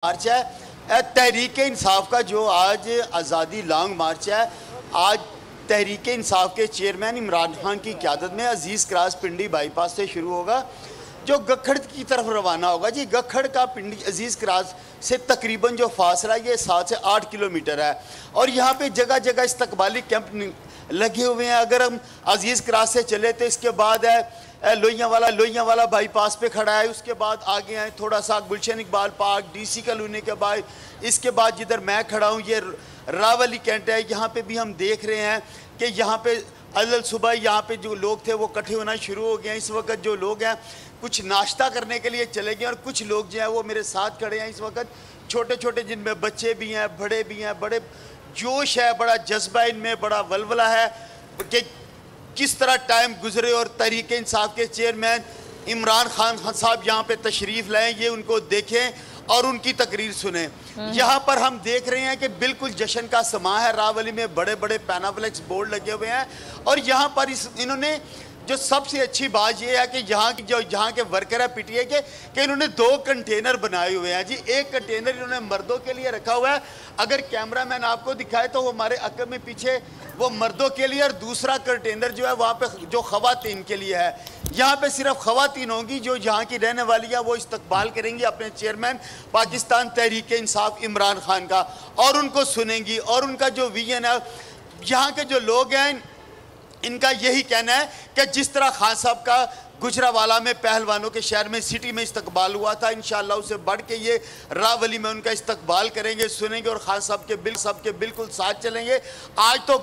मार्च है तहरीक इंसाफ का जो आज आज़ादी लॉन्ग मार्च है। आज तहरीक इंसाफ के चेयरमैन इमरान खान की क़यादत में अजीज़ क्रॉस पिंडी बाईपास से शुरू होगा, जो गखड़ की तरफ रवाना होगा। जी, गखड़ का पिंडी अजीज़ क्रॉस से तकरीबन जो फासला ये 7 से 8 किलोमीटर है और यहाँ पे जगह जगह इस्तकबाली कैंप लगे हुए हैं। अगर हम अजीज़ क्रॉस से चले तो इसके बाद है लोहियांवाला बाईपास पे खड़ा है, उसके बाद आगे आए थोड़ा सा गुलशन इकबाल पार्क, डीसी कॉलोनी के बाद इसके बाद जिधर मैं खड़ा हूँ ये रावली कैंट है। यहाँ पे भी हम देख रहे हैं कि यहाँ पे अल सुबह यहाँ पे जो लोग थे वो इकट्ठे होना शुरू हो गए हैं। इस वक्त जो लोग हैं कुछ नाश्ता करने के लिए चले गए और कुछ लोग जो हैं वो मेरे साथ खड़े हैं इस वक्त, छोटे छोटे, जिनमें बच्चे भी हैं, बड़े भी हैं। बड़े जोश है, बड़ा जज्बा इनमें, बड़ा वलवला है कि किस तरह टाइम गुजरे और तहरीक इंसाफ के चेयरमैन इमरान खान साहब यहाँ पे तशरीफ़ लाएं, ये उनको देखें और उनकी तकरीर सुने। यहाँ पर हम देख रहे हैं कि बिल्कुल जश्न का समा है। रावली में बड़े बड़े पैनाफ्लेक्स बोर्ड लगे हुए हैं और यहाँ पर इन्होंने जो सबसे अच्छी बात यह है कि यहाँ के वर्कर है पीटीए के कि इन्होंने 2 कंटेनर बनाए हुए हैं। जी, एक कंटेनर इन्होंने मर्दों के लिए रखा हुआ है, अगर कैमरामैन आपको दिखाए तो वो हमारे अकब में पीछे वो मर्दों के लिए, और दूसरा कंटेनर जो है वहाँ पे जो ख़वातीन के लिए है। यहाँ पे सिर्फ ख़वातीन होंगी जो यहाँ की रहने वाली है, वो इस्तकबाल करेंगी अपने चेयरमैन पाकिस्तान तहरीक इंसाफ इमरान खान का और उनको सुनेंगी। और उनका जो विजन है, यहाँ के जो लोग हैं इनका यही कहना है कि जिस तरह खान साहब का गुजरावाला में पहलवानों के शहर में सिटी में इस्तकबाल हुआ था, इंशाअल्लाह उसे बढ़ के ये रावली में उनका इस्तकबाल करेंगे, सुनेंगे और खान साहब के बिल्कुल साथ चलेंगे। आज तो